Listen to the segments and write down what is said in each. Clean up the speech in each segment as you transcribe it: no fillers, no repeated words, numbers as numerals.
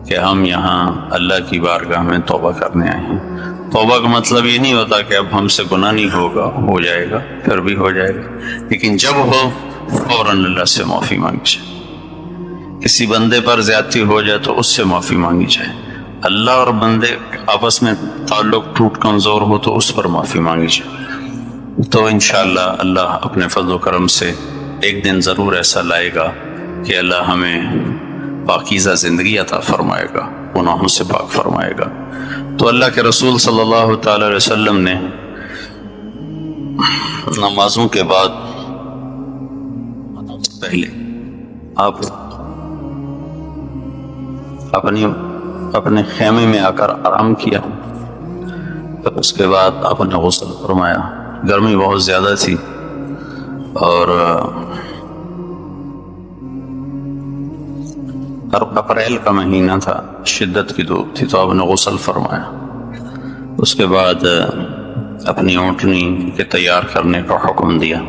کہ ہم یہاں اللہ کی بارگاہ میں توبہ کرنے آئے ہیں۔ توبہ کا مطلب یہ نہیں ہوتا کہ اب ہم سے گناہ نہیں ہوگا، ہو جائے گا، پھر بھی ہو جائے گا، لیکن جب ہو فوراً اللہ سے معافی مانگی جائے۔ کسی بندے پر زیادتی ہو جائے تو اس سے معافی مانگی جائے، اللہ اور بندے آپس میں تعلق ٹوٹ کمزور ہو تو اس پر معافی مانگی جائے۔ تو انشاءاللہ اللہ اپنے فضل و کرم سے ایک دن ضرور ایسا لائے گا کہ اللہ ہمیں پاکیزہ زندگی عطا فرمائے گا، گناہوں سے پاک فرمائے گا۔ تو اللہ کے رسول صلی اللہ تعالی علیہ وسلم نے نمازوں کے بعد پہلے آپ اپنے خیمے میں آ کر آرام کیا، پھر اس کے بعد آپ نے غسل فرمایا۔ گرمی بہت زیادہ تھی اور اپریل کا مہینہ تھا، شدت کی دھوپ تھی، تو آپ نے غسل فرمایا۔ اس کے بعد اپنی اونٹنی کے تیار کرنے کا حکم دیا،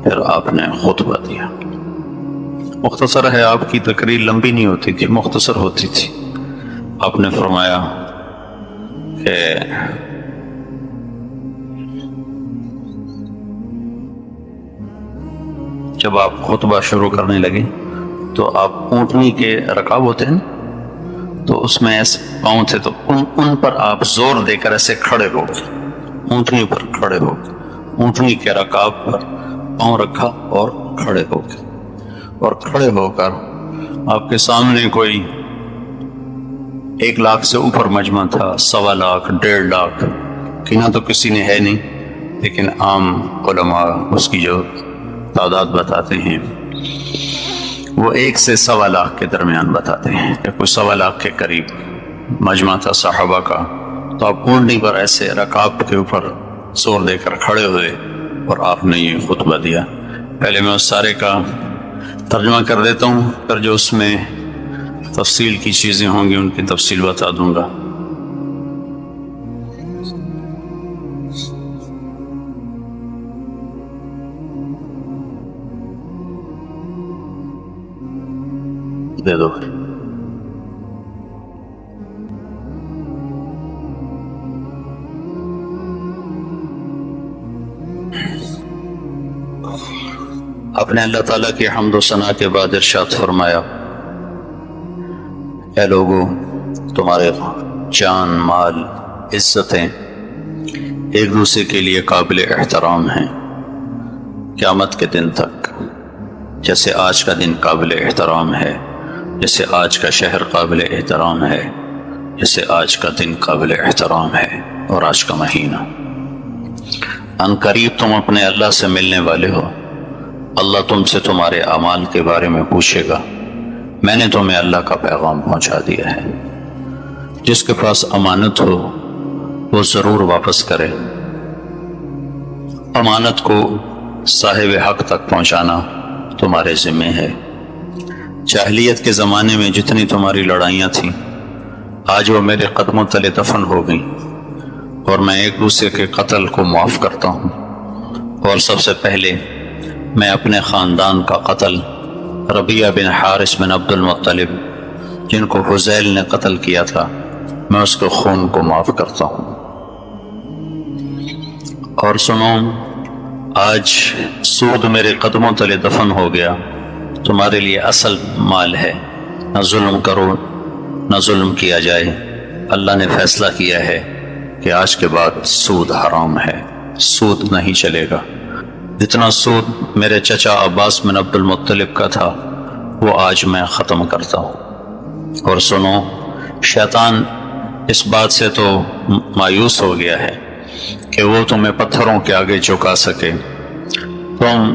پھر آپ نے خطبہ دیا۔ مختصر ہے، آپ کی تقریر لمبی نہیں ہوتی تھی، مختصر ہوتی تھی۔ آپ نے فرمایا کہ جب آپ خطبہ شروع کرنے لگے تو آپ اونٹنی کے رکاب ہوتے ہیں تو اس میں ایسے پاؤں تھے، تو ان پر آپ زور دے کر ایسے کھڑے ہو گئے، اونٹنی پر کھڑے ہو گئے، اونٹنی کے رکاب پر پاؤں رکھا اور کھڑے ہو گئے، اور کھڑے ہو کر آپ کے سامنے کوئی 1 لاکھ سے اوپر مجمع تھا، 1.25 لاکھ، 1.5 لاکھ، گنا تو کسی نے ہے نہیں، لیکن عام علماء اس کی جو تعداد بتاتے ہیں وہ 1 سے 1.25 لاکھ کے درمیان بتاتے ہیں، کہ کوئی 1.25 لاکھ کے قریب مجمع تھا صحابہ کا۔ تو آپ اونٹنی پر ایسے رکاب کے اوپر زور دے کر کھڑے ہوئے اور آپ نے یہ خطبہ دیا۔ پہلے میں اس سارے کا ترجمہ کر دیتا ہوں، پھر جو اس میں تفصیل کی چیزیں ہوں گی ان کی تفصیل بتا دوں گا۔ دے دو۔ آپ نے اللہ تعالیٰ کی حمد و ثنا کے بعد ارشاد فرمایا، اے لوگو، تمہارے جان، مال، عزتیں ایک دوسرے کے لیے قابل احترام ہیں قیامت کے دن تک، جیسے آج کا دن قابل احترام ہے، جیسے آج کا شہر قابل احترام ہے، جیسے آج کا دن قابل احترام ہے، اور آج کا مہینہ۔ ان قریب تم اپنے اللہ سے ملنے والے ہو، اللہ تم سے تمہارے اعمال کے بارے میں پوچھے گا۔ میں نے تمہیں اللہ کا پیغام پہنچا دیا ہے، جس کے پاس امانت ہو وہ ضرور واپس کرے۔ امانت کو صاحب حق تک پہنچانا تمہارے ذمہ ہے۔ جاہلیت کے زمانے میں جتنی تمہاری لڑائیاں تھیں، آج وہ میرے قدموں تلے دفن ہو گئیں، اور میں ایک دوسرے کے قتل کو معاف کرتا ہوں۔ اور سب سے پہلے میں اپنے خاندان کا قتل، ربیعہ بن حارث بن عبد المطلب، جن کو حذیل نے قتل کیا تھا، میں اس کے خون کو معاف کرتا ہوں۔ اور سنو، آج سود میرے قدموں تلے دفن ہو گیا، تمہارے لیے اصل مال ہے، نہ ظلم کرو نہ ظلم کیا جائے۔ اللہ نے فیصلہ کیا ہے کہ آج کے بعد سود حرام ہے، سود نہیں چلے گا۔ جتنا سود میرے چچا عباس بن عبد المطلب کا تھا وہ آج میں ختم کرتا ہوں۔ اور سنو، شیطان اس بات سے تو مایوس ہو گیا ہے کہ وہ تمہیں پتھروں کے آگے جھکا سکے۔ تم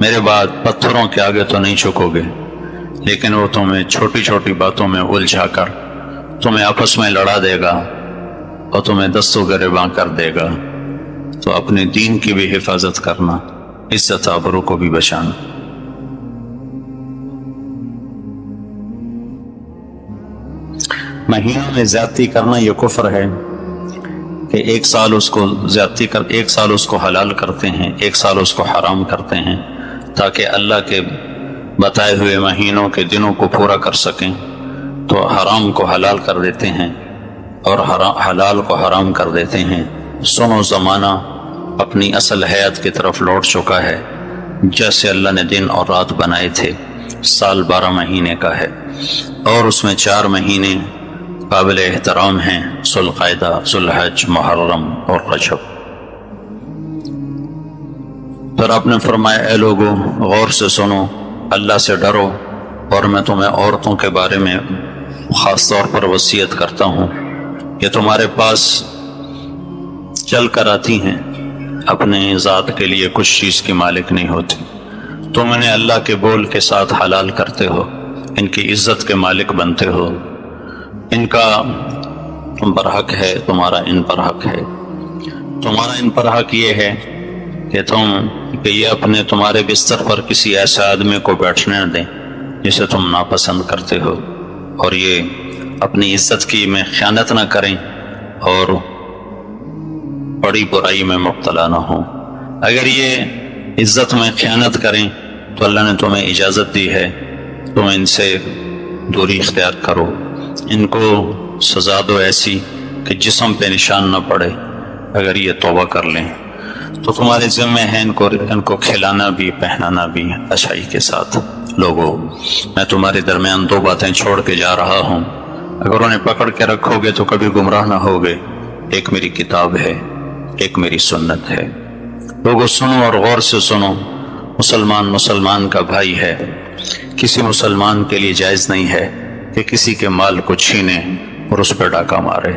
میرے بعد پتھروں کے آگے تو نہیں جھکو گے، لیکن وہ تمہیں چھوٹی چھوٹی باتوں میں الجھا کر تمہیں آپس میں لڑا دے گا اور تمہیں دست و گریباں کر دے گا۔ تو اپنے دین کی بھی حفاظت کرنا، عزت آبرو کو بھی بچانا۔ مہینوں میں زیادتی کرنا یہ کفر ہے کہ 1 سال اس کو زیادتی کر 1 سال اس کو حلال کرتے ہیں، 1 سال اس کو حرام کرتے ہیں، تاکہ اللہ کے بتائے ہوئے مہینوں کے دنوں کو پورا کر سکیں۔ تو حرام کو حلال کر دیتے ہیں اور حلال کو حرام کر دیتے ہیں۔ سنو زمانہ اپنی اصل حیات کی طرف لوٹ چکا ہے، جیسے اللہ نے دن اور رات بنائے تھے۔ سال 12 مہینے کا ہے اور اس میں 4 مہینے قابل احترام ہیں، ذوالقعدہ، ذوالحج، محرم اور رجب۔ پھر آپ نے فرمایا اے لوگو غور سے سنو، اللہ سے ڈرو، اور میں تمہیں عورتوں کے بارے میں خاص طور پر وصیت کرتا ہوں کہ تمہارے پاس چل کر آتی ہیں، اپنے ذات کے لیے کچھ چیز کی مالک نہیں ہوتی، تم انہیں اللہ کے بول کے ساتھ حلال کرتے ہو، ان کی عزت کے مالک بنتے ہو، ان کا تم پر حق ہے، تمہارا ان پر حق ہے۔ تمہارا ان پر حق یہ ہے کہ یہ اپنے تمہارے بستر پر کسی ایسے آدمی کو بیٹھنے نہ دیں جسے تم ناپسند کرتے ہو، اور یہ اپنی عزت کی میں خیانت نہ کریں اور بڑی برائی میں مبتلا نہ ہوں۔ اگر یہ عزت میں خیانت کریں تو اللہ نے تمہیں اجازت دی ہے تم ان سے دوری اختیار کرو، ان کو سزا دو ایسی کہ جسم پہ نشان نہ پڑے۔ اگر یہ توبہ کر لیں تو تمہارے ذمہ ہے ان کو کھلانا بھی پہنانا بھی اچھائی کے ساتھ۔ لوگو میں تمہارے درمیان 2 باتیں چھوڑ کے جا رہا ہوں، اگر انہیں پکڑ کے رکھو گے تو کبھی گمراہ نہ ہوگے۔ ایک میری کتاب ہے، ایک میری سنت ہے۔ لوگو سنو اور غور سے سنو، مسلمان کا بھائی ہے، کسی مسلمان کے لیے جائز نہیں ہے کہ کسی کے مال کو چھینے اور اس پہ ڈاکہ مارے،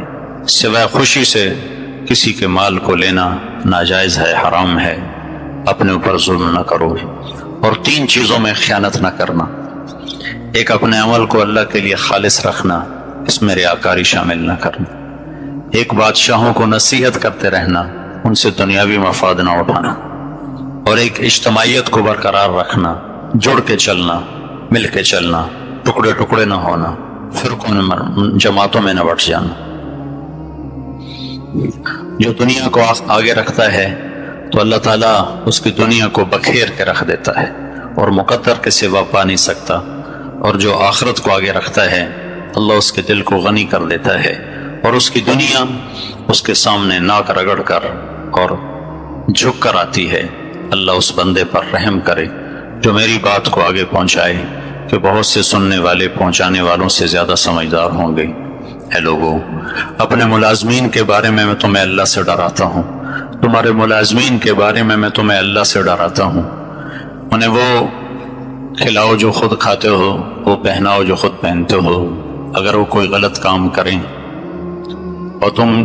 سوائے خوشی سے کسی کے مال کو لینا ناجائز ہے، حرام ہے۔ اپنے اوپر ظلم نہ کرو، اور 3 چیزوں میں خیانت نہ کرنا۔ ایک، اپنے عمل کو اللہ کے لیے خالص رکھنا، اس میں ریاکاری شامل نہ کرنا۔ ایک، بادشاہوں کو نصیحت کرتے رہنا، ان سے دنیاوی مفاد نہ اٹھانا۔ اور ایک، اجتماعیت کو برقرار رکھنا، جڑ کے چلنا، مل کے چلنا، ٹکڑے ٹکڑے نہ ہونا، فرقوں میں جماعتوں میں نہ بٹ جانا۔ جو دنیا کو آگے رکھتا ہے تو اللہ تعالیٰ اس کی دنیا کو بکھیر کے رکھ دیتا ہے اور مقدر کے سوا پا نہیں سکتا، اور جو آخرت کو آگے رکھتا ہے اللہ اس کے دل کو غنی کر دیتا ہے، اور اس کی دنیا اس کے سامنے ناک رگڑ کر اور جھک کر آتی ہے۔ اللہ اس بندے پر رحم کرے جو میری بات کو آگے پہنچائے، کہ بہت سے سننے والے پہنچانے والوں سے زیادہ سمجھدار ہوں گے۔ اے لوگو اپنے ملازمین کے بارے میں تمہیں اللہ سے ڈراتا ہوں، تمہارے ملازمین کے بارے میں تمہیں اللہ سے ڈراتا ہوں۔ انہیں وہ کھلاؤ جو خود کھاتے ہو، وہ پہناؤ جو خود پہنتے ہو۔ اگر وہ کوئی غلط کام کریں اور تم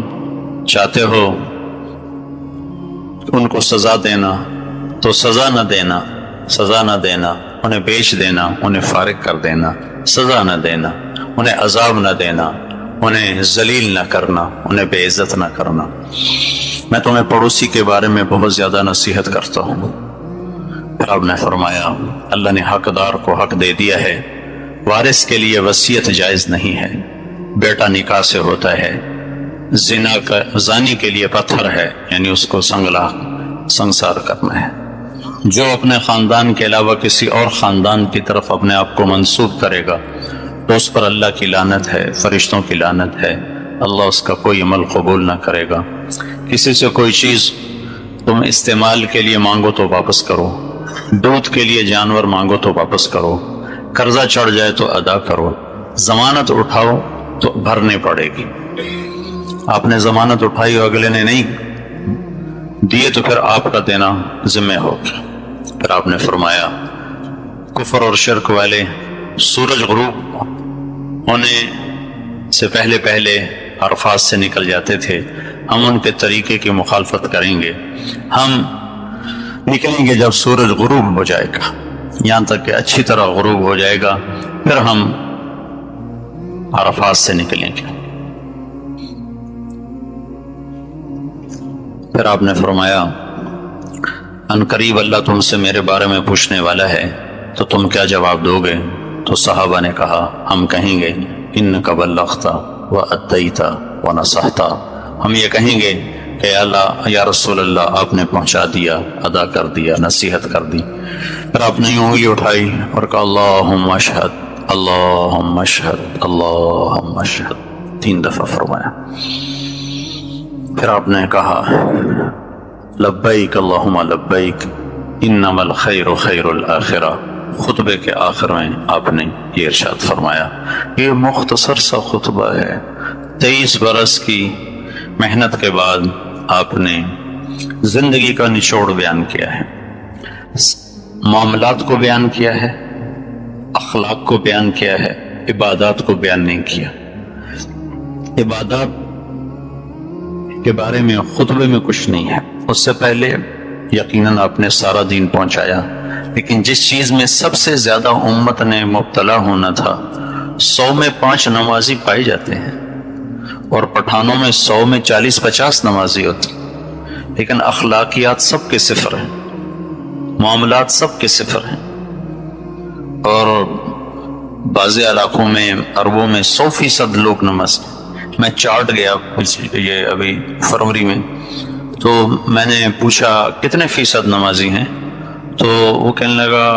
چاہتے ہو ان کو سزا دینا تو سزا نہ دینا، انہیں بیچ دینا، انہیں فارغ کر دینا، سزا نہ دینا، انہیں عذاب نہ دینا، انہیں ذلیل نہ کرنا، انہیں بے عزت نہ کرنا۔ میں تمہیں پڑوسی کے بارے میں بہت زیادہ نصیحت کرتا ہوں۔ پھر آپ نے فرمایا اللہ نے حقدار کو حق دے دیا ہے، وارث کے لیے وصیت جائز نہیں ہے، بیٹا نکاح سے ہوتا ہے، زانی کے لیے پتھر ہے، یعنی اس کو سنگسار کرنا ہے۔ جو اپنے خاندان کے علاوہ کسی اور خاندان کی طرف اپنے آپ کو منسوب کرے گا تو اس پر اللہ کی لعنت ہے، فرشتوں کی لعنت ہے، اللہ اس کا کوئی عمل قبول نہ کرے گا۔ کسی سے کوئی چیز تم استعمال کے لیے مانگو تو واپس کرو، دودھ کے لیے جانور مانگو تو واپس کرو، قرضہ چڑھ جائے تو ادا کرو، ضمانت اٹھاؤ تو بھرنی پڑے گی۔ آپ نے ضمانت اٹھائی اور اگلے نے نہیں دیے تو پھر آپ کا دینا ذمہ ہوگا۔ پھر آپ نے فرمایا کفر اور شرک والے سورج غروب ہونے سے پہلے عرفات سے نکل جاتے تھے، ہم ان کے طریقے کی مخالفت کریں گے، ہم نکلیں گے جب سورج غروب ہو جائے گا، یہاں تک کہ اچھی طرح غروب ہو جائے گا، پھر ہم عرفات سے نکلیں گے۔ پھر آپ نے فرمایا ان قریب اللہ تم سے میرے بارے میں پوچھنے والا ہے تو تم کیا جواب دو گے؟ تو صحابہ نے کہا ہم کہیں گے انک بلغت وادیت ونصحت، ہم یہ کہیں گے کہ اللہ یا رسول اللہ آپ نے پہنچا دیا، ادا کر دیا، نصیحت کر دی۔ پھر آپ نے انگلی اٹھائی اور کہا اللہم اشہد، اللہم اشہد اللہم اشہد 3 دفعہ فرمایا. پھر آپ نے کہا لبیک اللہم لبیک انما الخیر خیر الآخرہ. خطبے کے آخر میں آپ نے یہ ارشاد فرمایا. یہ مختصر سا خطبہ ہے. 23 برس کی محنت کے بعد آپ نے زندگی کا نچوڑ بیان کیا ہے، معاملات کو بیان کیا ہے، اخلاق کو بیان کیا ہے، عبادات کو بیان نہیں کیا. عبادات کے بارے میں خطبے میں کچھ نہیں ہے. اس سے پہلے یقیناً آپ نے سارا دین پہنچایا، لیکن جس چیز میں سب سے زیادہ امت نے مبتلا ہونا تھا، 100 میں 5 نمازی پائے جاتے ہیں اور پٹھانوں میں 100 میں 40-50 نمازی ہوتے، لیکن اخلاقیات سب کے صفر ہیں، معاملات سب کے صفر ہیں. اور بعض علاقوں میں عربوں میں 100% لوگ نماز. میں چارٹ گیا یہ ابھی فروری میں، تو میں نے پوچھا کتنے فیصد نمازی ہیں، تو وہ کہنے لگا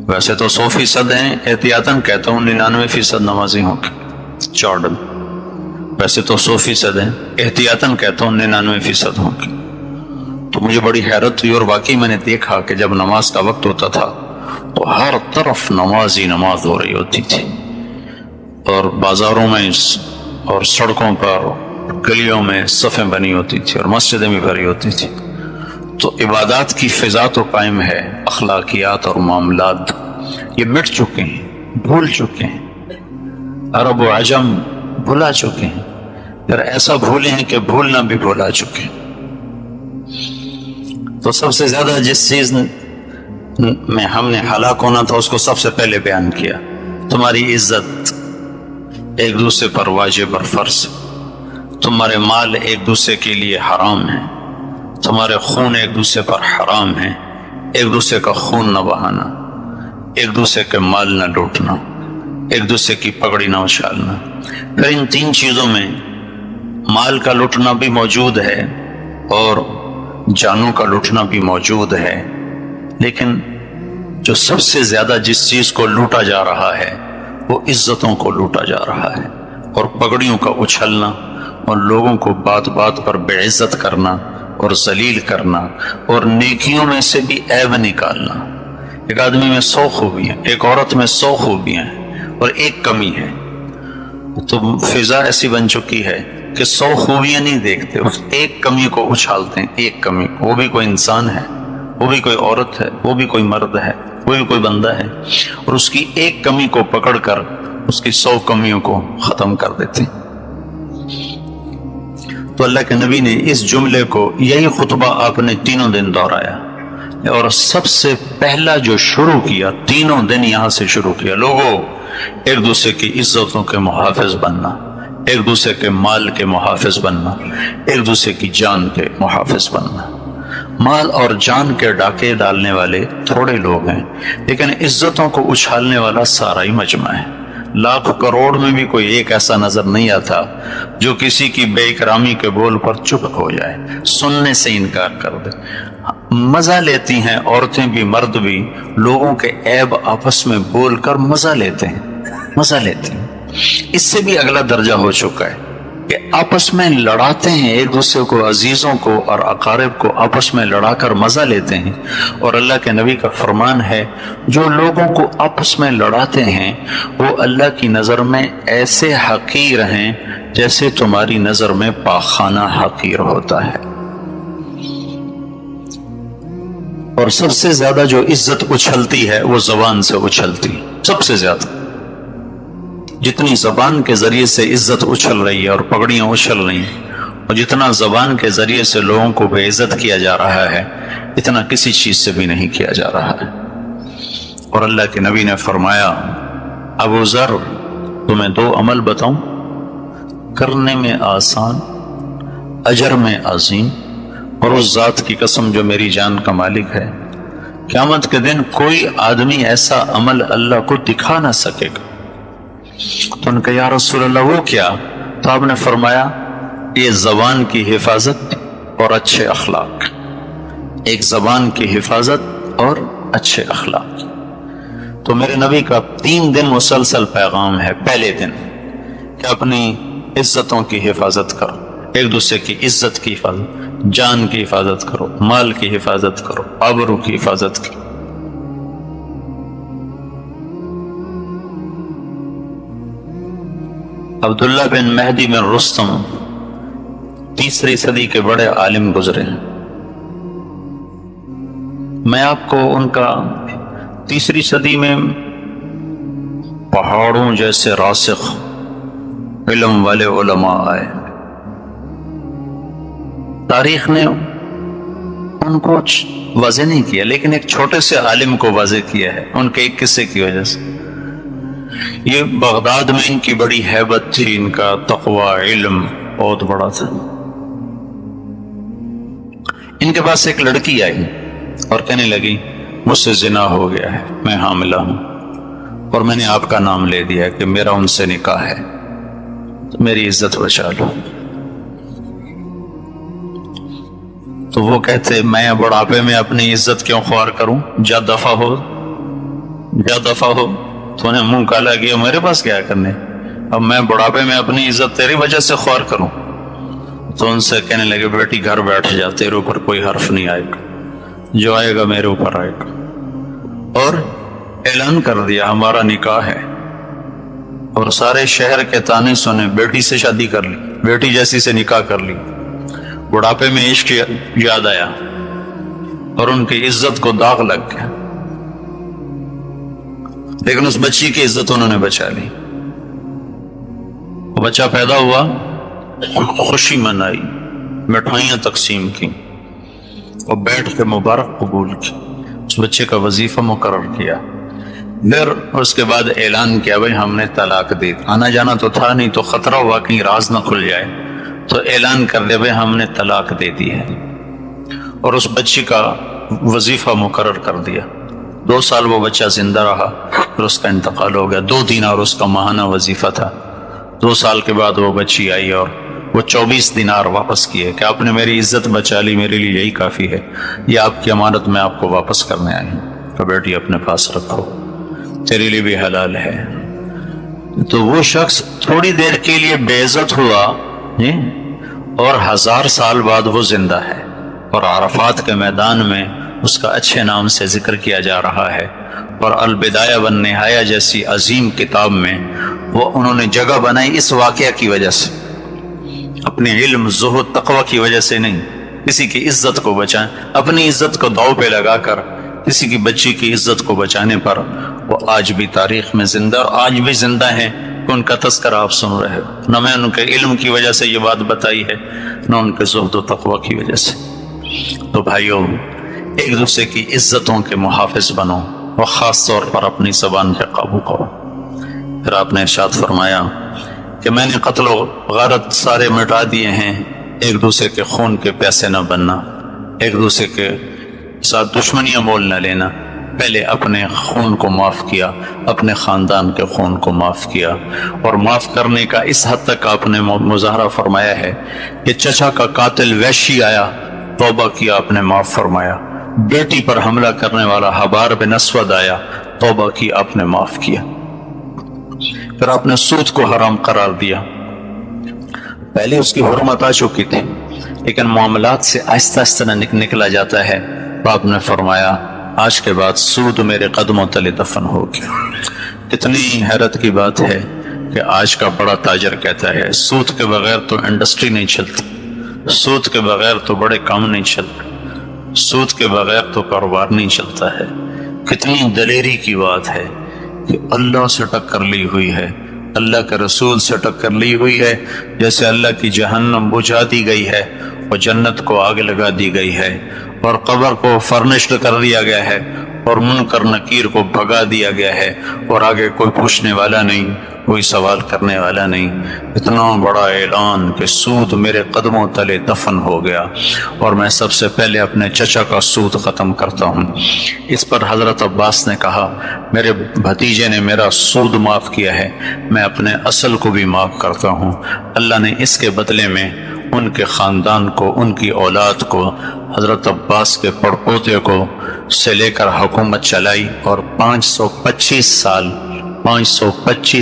ویسے تو 100% ہیں، احتیاطاً کہتا ہوں 99% نمازی ہوں گے. چارٹ میں ویسے تو 100% ہیں، احتیاطاً کہتا ہوں 99% ہوں گے. تو مجھے بڑی حیرت ہوئی، اور واقعی میں نے دیکھا کہ جب نماز کا وقت ہوتا تھا تو ہر طرف نماز ہی نماز ہو رہی ہوتی تھی، اور بازاروں میں اور سڑکوں پر گلیوں میں صفیں بنی ہوتی تھی اور مسجدیں بھی بھری ہوتی تھی. تو عبادات کی فضا تو قائم ہے، اخلاقیات اور معاملات یہ مٹ چکے ہیں، بھول چکے ہیں. عرب و عجم بھلا چکے ہیں، پھر ایسا بھولے ہیں کہ بھولنا بھی بھولا چکے ہیں. تو سب سے زیادہ جس چیز میں ہم نے ہلاک ہونا تھا اس کو سب سے پہلے بیان کیا. تمہاری عزت ایک دوسرے پر واجب اور فرض، تمہارے مال ایک دوسرے کے لیے حرام ہیں، تمہارے خون ایک دوسرے پر حرام ہیں، ایک دوسرے کا خون نہ بہانا، ایک دوسرے کے مال نہ لوٹنا، ایک دوسرے کی پگڑی نہ اچھالنا. پھر ان 3 چیزوں میں مال کا لوٹنا بھی موجود ہے اور جانوں کا لوٹنا بھی موجود ہے، لیکن جو سب سے زیادہ جس چیز کو لوٹا جا رہا ہے وہ عزتوں کو لوٹا جا رہا ہے، اور پگڑیوں کا اچھلنا، اور لوگوں کو بات بات پر بے عزت کرنا اور ذلیل کرنا، اور نیکیوں میں سے بھی عیب نکالنا. ایک آدمی میں 100 خوبیاں، ایک عورت میں 100 خوبیاں ہیں اور ایک کمی ہے. تو فضا ایسی بن چکی ہے کہ 100 خوبیاں نہیں دیکھتے، اس ایک کمی کو اچھالتے ہیں. ایک کمی، وہ بھی کوئی انسان ہے، وہ بھی کوئی عورت ہے، وہ بھی کوئی مرد ہے، وہ بھی کوئی بندہ ہے، اور اس کی ایک کمی کو پکڑ کر اس کی 100 کمیوں کو ختم کر دیتے ہیں. تو اللہ کے نبی نے اس جملے کو، یہی خطبہ آپ نے 3 دن دہرایا، اور سب سے پہلا جو شروع کیا 3 دن یہاں سے شروع کیا، لوگوں ایک دوسرے کی عزتوں کے محافظ بننا، ایک دوسرے کے مال کے محافظ بننا، ایک دوسرے کی جان کے محافظ بننا. مال اور جان کے ڈاکے ڈالنے والے تھوڑے لوگ ہیں، لیکن عزتوں کو اچھالنے والا سارا ہی مجمع ہے. لاکھ کروڑ میں بھی کوئی ایک ایسا نظر نہیں آتا جو کسی کی بے اکرامی کے بول پر چپ ہو جائے، سننے سے انکار کر دے. مزہ لیتی ہیں عورتیں بھی مرد بھی، لوگوں کے عیب آپس میں بول کر مزہ لیتے ہیں، مزہ لیتے ہیں. اس سے بھی اگلا درجہ ہو چکا ہے کہ آپس میں لڑاتے ہیں، ایک دوسرے کو، عزیزوں کو اور اقارب کو آپس میں لڑا کر مزہ لیتے ہیں. اور اللہ کے نبی کا فرمان ہے جو لوگوں کو آپس میں لڑاتے ہیں وہ اللہ کی نظر میں ایسے حقیر ہیں جیسے تمہاری نظر میں پاخانہ حقیر ہوتا ہے. اور سب سے زیادہ جو عزت اچھلتی ہے وہ زبان سے اچھلتی، سب سے زیادہ. جتنی زبان کے ذریعے سے عزت اچھل رہی ہے اور پگڑیاں اچھل رہی ہیں، اور جتنا زبان کے ذریعے سے لوگوں کو بے عزت کیا جا رہا ہے، اتنا کسی چیز سے بھی نہیں کیا جا رہا ہے. اور اللہ کے نبی نے فرمایا ابو ذر تمہیں 2 عمل بتاؤں، کرنے میں آسان، اجر میں عظیم، اور اس ذات کی قسم جو میری جان کا مالک ہے، قیامت کے دن کوئی آدمی ایسا عمل اللہ کو دکھا نہ سکے گا. تو ان کا یا رسول اللہ وہ کیا؟ تو آپ نے فرمایا یہ زبان کی حفاظت اور اچھے اخلاق. ایک زبان کی حفاظت اور اچھے اخلاق. تو میرے نبی کا 3 دن مسلسل پیغام ہے. پہلے دن کہ اپنی عزتوں کی حفاظت کرو، ایک دوسرے کی عزت کی حفاظت، جان کی حفاظت کرو، مال کی حفاظت کرو، آبرو کی حفاظت کرو. عبداللہ بن مہدی بن رستم 3 صدی کے بڑے عالم گزرے ہیں. میں آپ کو ان کا 3 صدی میں پہاڑوں جیسے راسخ علم والے علماء آئے. تاریخ نے ان کو واضح نہیں کیا، لیکن ایک چھوٹے سے عالم کو واضح کیا ہے ان کے ایک قصے کی وجہ سے. یہ بغداد میں ان کی بڑی ہیبت تھی، ان کا تقوی علم بہت بڑا تھا. ان کے پاس ایک لڑکی آئی اور کہنے لگی مجھ سے زنا ہو گیا ہے، میں حاملہ ہوں اور میں نے آپ کا نام لے دیا کہ میرا ان سے نکاح ہے، تو میری عزت بچا لو. تو وہ کہتے میں بڑھاپے میں اپنی عزت کیوں خوار کروں، جا دفع ہو، جا دفع ہو. تو انہیں منہ کالا کیا، میرے پاس کیا کرنے، اب میں بڑھاپے میں اپنی عزت تیری وجہ سے خوار کروں. تو ان سے کہنے لگے بیٹی گھر بیٹھ جا، تیرے اوپر کوئی حرف نہیں آئے گا، جو آئے گا میرے اوپر آئے گا. اور اعلان کر دیا ہمارا نکاح ہے. اور سارے شہر کے تانے سنے، بیٹی سے شادی کر لی، بیٹی جیسی سے نکاح کر لی. بڑھاپے میں عشق یاد آیا اور ان کی عزت کو داغ لگ گیا، لیکن اس بچی کی عزت انہوں نے بچا لی. وہ بچہ پیدا ہوا، خوشی منائی، مٹھائیاں تقسیم کی اور بیٹھ کے مبارک قبول کی. اس بچے کا وظیفہ مقرر کیا. پھر اس کے بعد اعلان کیا بھائی ہم نے طلاق دی. آنا جانا تو تھا نہیں، تو خطرہ ہوا کہیں راز نہ کھل جائے، تو اعلان کر دیا بھائی ہم نے طلاق دے دی ہے. اور اس بچی کا وظیفہ مقرر کر دیا. 2 سال وہ بچہ زندہ رہا، پھر اس کا انتقال ہو گیا. 2 دینار اس کا ماہانہ وظیفہ تھا. 2 سال کے بعد وہ بچی آئی اور وہ 24 دینار واپس کیے کہ آپ نے میری عزت بچا لی، میرے لیے یہی کافی ہے، یہ آپ کی امانت میں آپ کو واپس کرنے آئی ہوں، تو بیٹی اپنے پاس رکھو، تیرے لیے بھی حلال ہے. تو وہ شخص تھوڑی دیر کے لیے بے عزت ہوا اور 1000 سال بعد وہ زندہ ہے اور عرفات کے میدان میں اس کا اچھے نام سے ذکر کیا جا رہا ہے. اور البدایہ والنہایہ جیسی عظیم کتاب میں وہ انہوں نے جگہ بنائی اس واقعہ کی وجہ سے، اپنے علم زہد تقوی کی وجہ سے نہیں. کسی کی عزت کو بچائیں، اپنی عزت کو داؤ پہ لگا کر کسی کی بچی کی عزت کو بچانے پر وہ آج بھی تاریخ میں زندہ اور آج بھی زندہ ہیں. ان کا تذکرہ آپ سن رہے ہو، نہ میں ان کے علم کی وجہ سے یہ بات بتائی ہے، نہ ان کے زہد و تقوی کی وجہ سے. تو بھائیوں، ایک دوسرے کی عزتوں کے محافظ بنو اور خاص طور پر اپنی زبان پہ قابو کرو. پھر آپ نے ارشاد فرمایا کہ میں نے قتل و غارت سارے مٹا دیے ہیں. ایک دوسرے کے خون کے پیسے نہ بننا، ایک دوسرے کے ساتھ دشمنیاں مول نہ لینا. پہلے اپنے خون کو معاف کیا، اپنے خاندان کے خون کو معاف کیا. اور معاف کرنے کا اس حد تک آپ نے مظاہرہ فرمایا ہے کہ چچا کا قاتل وحشی آیا، توبہ کیا، آپ نے معاف فرمایا. بیٹی پر حملہ کرنے والا حبار بن اسود آیا، توبہ کی، آپ نے معاف کیا. پھر آپ نے سود کو حرام قرار دیا. پہلے اس کی حرمت آ چکی تھی، لیکن معاملات سے آہستہ آہستہ نکلا جاتا ہے. تو آپ نے فرمایا آج کے بعد سود میرے قدموں تلے دفن ہو گیا. کتنی حیرت کی بات ہے کہ آج کا بڑا تاجر کہتا ہے سود کے بغیر تو انڈسٹری نہیں چلتی، سود کے بغیر تو بڑے کام نہیں چلتے، سود کے بغیر تو کاروبار نہیں چلتا ہے. کتنی دلیری کی بات ہے کہ اللہ سے ٹکر لی ہوئی ہے، اللہ کے رسول سے ٹکر لی ہوئی ہے. جیسے اللہ کی جہنم بجھا دی گئی ہے اور جنت کو آگ لگا دی گئی ہے اور قبر کو فرنشڈ کر دیا گیا ہے اور منکر نکیر کو بھگا دیا گیا ہے اور آگے کوئی پوچھنے والا نہیں، کوئی سوال کرنے والا نہیں. اتنا بڑا اعلان کہ سود میرے قدموں تلے دفن ہو گیا اور میں سب سے پہلے اپنے چچا کا سود ختم کرتا ہوں. اس پر حضرت عباس نے کہا میرے بھتیجے نے میرا سود معاف کیا ہے، میں اپنے اصل کو بھی معاف کرتا ہوں. اللہ نے اس کے بدلے میں ان کے خاندان کو، ان کی اولاد کو، حضرت عباس کے پڑپوتے کو سے لے کر حکومت چلائی، اور 525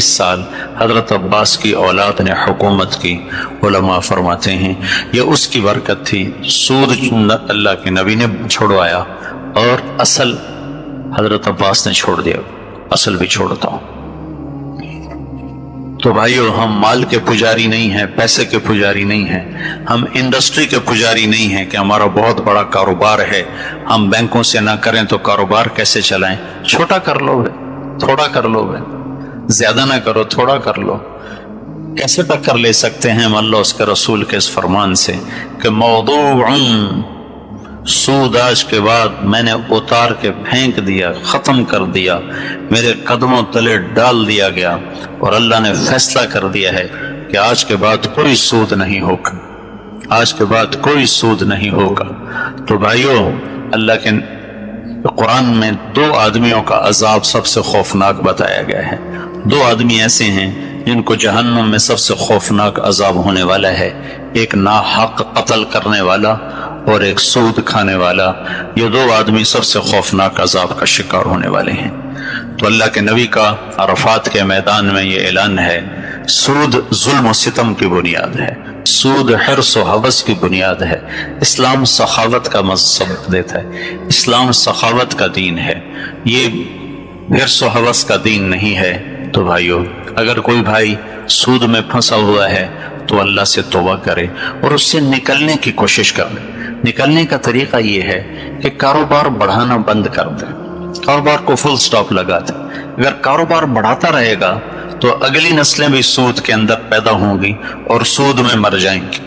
سال حضرت عباس کی اولاد نے حکومت کی۔ علماء فرماتے ہیں یہ اس کی برکت تھی، سود اللہ کے نبی نے چھوڑوایا اور اصل حضرت عباس نے چھوڑ دیا، اصل بھی چھوڑتا ہوں۔ تو بھائیو، ہم مال کے پجاری نہیں ہیں، پیسے کے پجاری نہیں ہیں، ہم انڈسٹری کے پجاری نہیں ہیں کہ ہمارا بہت بڑا کاروبار ہے، ہم بینکوں سے نہ کریں تو کاروبار کیسے چلائیں؟ چھوٹا کر لو بھائی، تھوڑا کر لو بھائی، زیادہ نہ کرو، تھوڑا کر لو۔ کیسے ٹکر لے سکتے ہیں ہم اللہ اس کے رسول کے اس فرمان سے کہ موضوع سود آج کے بعد میں نے اتار کے پھینک دیا، ختم کر دیا، میرے قدموں تلے ڈال دیا گیا، اور اللہ نے فیصلہ کر دیا ہے کہ آج کے بعد کوئی سود نہیں ہوگا، آج کے بعد کوئی سود نہیں ہوگا۔ تو بھائیو، اللہ کے قرآن میں 2 آدمیوں کا عذاب سب سے خوفناک بتایا گیا ہے۔ 2 آدمی ایسے ہیں جن کو جہنم میں سب سے خوفناک عذاب ہونے والا ہے، ایک ناحق قتل کرنے والا اور ایک سود کھانے والا۔ یہ 2 آدمی سب سے خوفناک عذاب کا شکار ہونے والے ہیں۔ تو اللہ کے نبی کا عرفات کے میدان میں یہ اعلان ہے، سود ظلم و ستم کی بنیاد ہے، سود حرص و حوث کی بنیاد ہے۔ اسلام سخاوت کا سبق دیتا ہے، اسلام سخاوت کا دین ہے، یہ حرص و حوث کا دین نہیں ہے۔ تو بھائیو، اگر کوئی بھائی سود میں پھنسا ہوا ہے تو اللہ سے توبہ کرے اور اس سے نکلنے کی کوشش کرے۔ نکلنے کا طریقہ یہ ہے کہ کاروبار بڑھانا بند کر دے، کاروبار کو فل سٹاپ لگا دے۔ اگر کاروبار بڑھاتا رہے گا تو اگلی نسلیں بھی سود کے اندر پیدا ہوں گی اور سود میں مر جائیں گی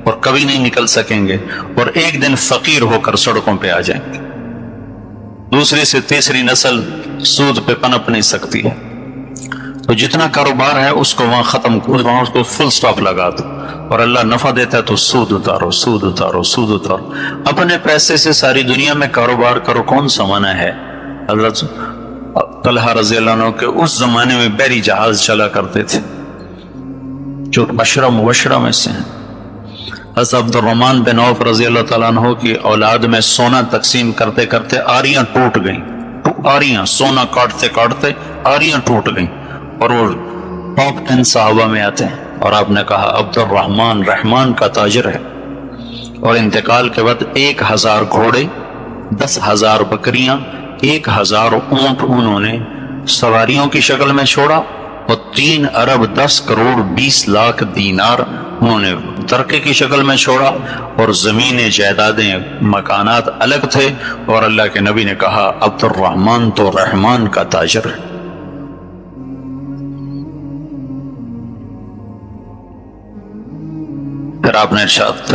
اور کبھی نہیں نکل سکیں گے، اور ایک دن فقیر ہو کر سڑکوں پہ آ جائیں گے۔ دوسری سے تیسری نسل سود پہ پنپ نہیں سکتی ہے۔ تو جتنا کاروبار ہے اس کو وہاں ختم کرو، وہاں اس کو فل سٹاپ لگا دو، اور اللہ نفع دیتا ہے تو سود اتارو، سود اتارو، سود اتارو۔ اپنے پیسے سے ساری دنیا میں کاروبار کرو، کون سا منع ہے؟ حضرت طلحہ رضی اللہ عنہ کے اس زمانے میں بحری جہاز چلا کرتے تھے جو عشرہ مبشرہ میں سے ہیں۔ حضرت عبد الرحمن بن عوف رضی اللہ تعالیٰ عنہ کی اولاد میں سونا تقسیم کرتے کرتے آریاں ٹوٹ گئیں، آریاں، سونا کاٹتے کاٹتے آریاں ٹوٹ گئیں، اور وہ ٹاپ 10 صحابہ میں آتے ہیں۔ اور آپ نے کہا عبد الرحمن رحمان کا تاجر ہے، اور انتقال کے بعد 1000 گھوڑے، 10,000 بکریاں، 1000 اونٹ انہوں نے سواریوں کی شکل میں چھوڑا، اور 3 ارب 10 کروڑ 20 لاکھ دینار انہوں نے ترکے کی شکل میں چھوڑا، اور زمینیں، جائیدادیں، مکانات الگ تھے، اور اللہ کے نبی نے کہا عبد الرحمن تو رحمان کا تاجر ہے۔ پھر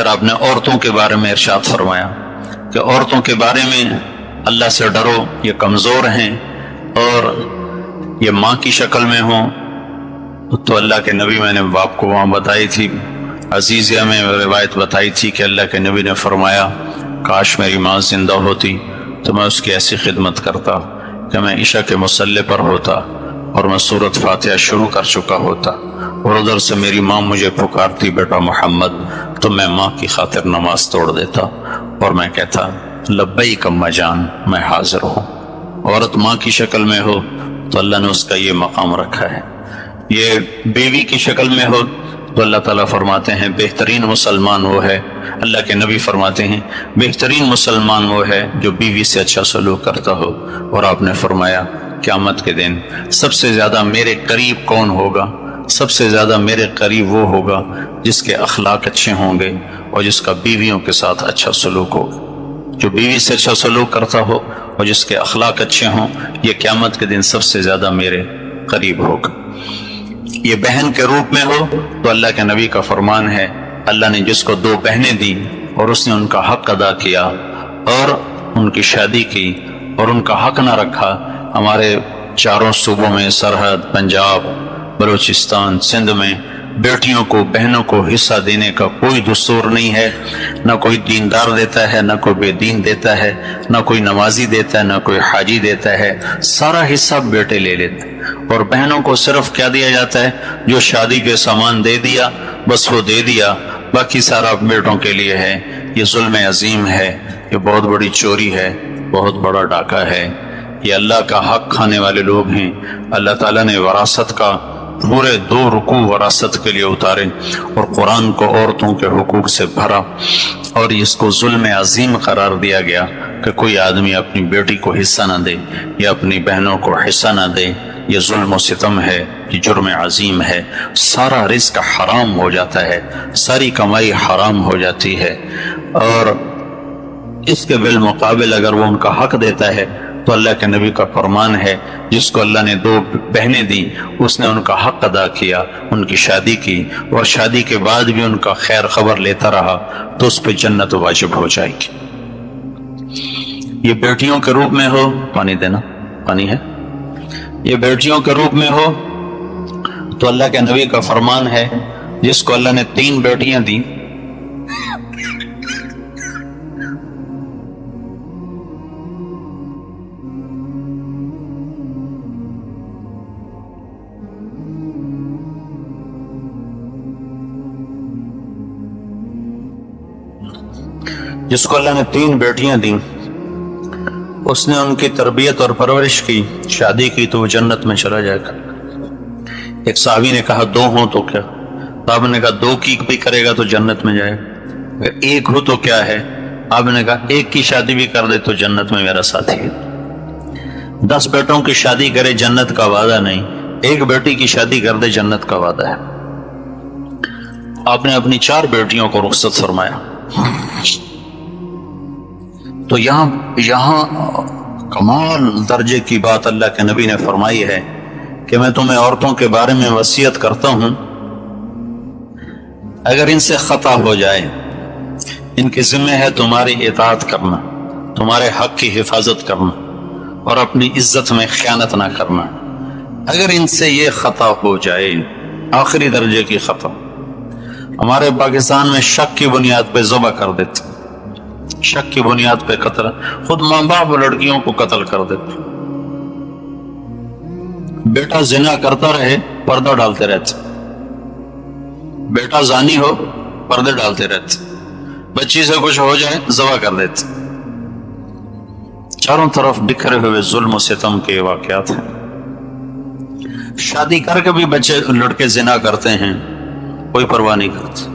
آپ نے عورتوں کے بارے میں ارشاد فرمایا کہ عورتوں کے بارے میں اللہ سے ڈرو، یہ کمزور ہیں اور یہ ماں کی شکل میں ہوں۔ تو اللہ کے نبی، میں نے آپ کو وہاں بتائی تھی، عزیزیہ میں روایت بتائی تھی کہ اللہ کے نبی نے فرمایا کاش میری ماں زندہ ہوتی تو میں اس کی ایسی خدمت کرتا کہ میں عشاء کے مصلی پر ہوتا اور میں سورۃ فاتحہ شروع کر چکا ہوتا، اور ادھر سے میری ماں مجھے پکارتی بیٹا محمد، تو میں ماں کی خاطر نماز توڑ دیتا اور میں کہتا لبیک اماں جان، میں حاضر ہوں۔ عورت ماں کی شکل میں ہو تو اللہ نے اس کا یہ مقام رکھا ہے، یہ بیوی کی شکل میں ہو تو اللہ تعالیٰ فرماتے ہیں بہترین مسلمان وہ ہے، اللہ کے نبی فرماتے ہیں بہترین مسلمان وہ ہے جو بیوی سے اچھا سلوک کرتا ہو۔ اور آپ نے فرمایا قیامت کے دن سب سے زیادہ میرے قریب کون ہوگا؟ سب سے زیادہ میرے قریب وہ ہوگا جس کے اخلاق اچھے ہوں گے اور جس کا بیویوں کے ساتھ اچھا سلوک ہوگا۔ جو بیوی سے اچھا سلوک کرتا ہو اور جس کے اخلاق اچھے ہوں، یہ قیامت کے دن سب سے زیادہ میرے قریب ہوگا۔ یہ بہن کے روپ میں ہو تو اللہ کے نبی کا فرمان ہے، اللہ نے جس کو 2 بہنیں دی اور اس نے ان کا حق ادا کیا اور ان کی شادی کی اور ان کا حق نہ رکھا، ہمارے 4 صوبوں میں سرحد، پنجاب، بلوچستان، سندھ میں بیٹیوں کو، بہنوں کو حصہ دینے کا کوئی دستور نہیں ہے، نہ کوئی دیندار دیتا ہے، نہ کوئی بے دین دیتا ہے، نہ کوئی نمازی دیتا ہے، نہ کوئی حاجی دیتا ہے، سارا حصہ بیٹے لے لیتے ہیں۔ اور بہنوں کو صرف کیا دیا جاتا ہے؟ جو شادی کے سامان دے دیا بس وہ دے دیا، باقی سارا بیٹوں کے لیے ہے۔ یہ ظلم عظیم ہے، یہ بہت بڑی چوری ہے، بہت بڑا ڈاکہ ہے، یہ اللہ کا حق کھانے والے لوگ ہیں۔ اللہ تعالیٰ نے وراثت کا پورے 2 رکوع وراثت کے لیے اتارے اور قرآن کو عورتوں کے حقوق سے بھرا، اور اس کو ظلم عظیم قرار دیا گیا کہ کوئی آدمی اپنی بیٹی کو حصہ نہ دے یا اپنی بہنوں کو حصہ نہ دے۔ یہ ظلم و ستم ہے، یہ جرم عظیم ہے۔ سارا رزق حرام ہو جاتا ہے، ساری کمائی حرام ہو جاتی ہے، اور اس کے بالمقابل اگر وہ ان کا حق دیتا ہے تو اللہ کے نبی کا فرمان ہے، جس کو اللہ نے 2 بہنیں دی اس نے ان کا حق ادا کیا، ان کی شادی کی، اور شادی کے بعد بھی ان کا خیر خبر لیتا رہا تو اس پہ جنت واجب ہو جائے گی۔ یہ بیٹیوں کے روپ میں ہو، پانی دینا، پانی ہے، یہ بیٹیوں کے روپ میں ہو تو اللہ کے نبی کا فرمان ہے، جس کو اللہ نے 3 بیٹیاں دی، جس کو اللہ نے 3 بیٹیاں دیں، اس نے ان کی تربیت اور پرورش کی، شادی کی، تو وہ جنت میں چلا جائے گا۔ ایک صحابی نے کہا 2 ہوں تو کیا؟ آپ نے کہا 2 کی بھی کرے گا تو جنت میں جائے گا۔ 1 ہو تو کیا ہے؟ آپ نے کہا 1 کی شادی بھی کر دے تو جنت میں میرا ساتھی ہے۔ 10 بیٹوں کی شادی کرے جنت کا وعدہ نہیں، 1 بیٹی کی شادی کر دے جنت کا وعدہ ہے۔ آپ نے اپنی 4 بیٹیوں کو رخصت فرمایا۔ تو یہاں کمال درجے کی بات اللہ کے نبی نے فرمائی ہے کہ میں تمہیں عورتوں کے بارے میں وصیت کرتا ہوں، اگر ان سے خطا ہو جائے، ان کے ذمہ ہے تمہاری اطاعت کرنا، تمہارے حق کی حفاظت کرنا اور اپنی عزت میں خیانت نہ کرنا۔ اگر ان سے یہ خطا ہو جائے، آخری درجے کی خطا، ہمارے پاکستان میں شک کی بنیاد پہ ذبح کر دیتے، شک کی بنیاد پہ قتل، خود ماں باپ لڑکیوں کو قتل کر دیتے، بیٹا زنا کرتا رہے پردہ ڈالتے رہتے، بیٹا زانی ہو پردے ڈالتے رہتے، بچی سے کچھ ہو جائے ذبح کر دیتے۔ چاروں طرف بکھرے ہوئے ظلم و ستم کے واقعات ہیں۔ شادی کر کے بھی بچے لڑکے زنا کرتے ہیں، کوئی پرواہ نہیں کرتے،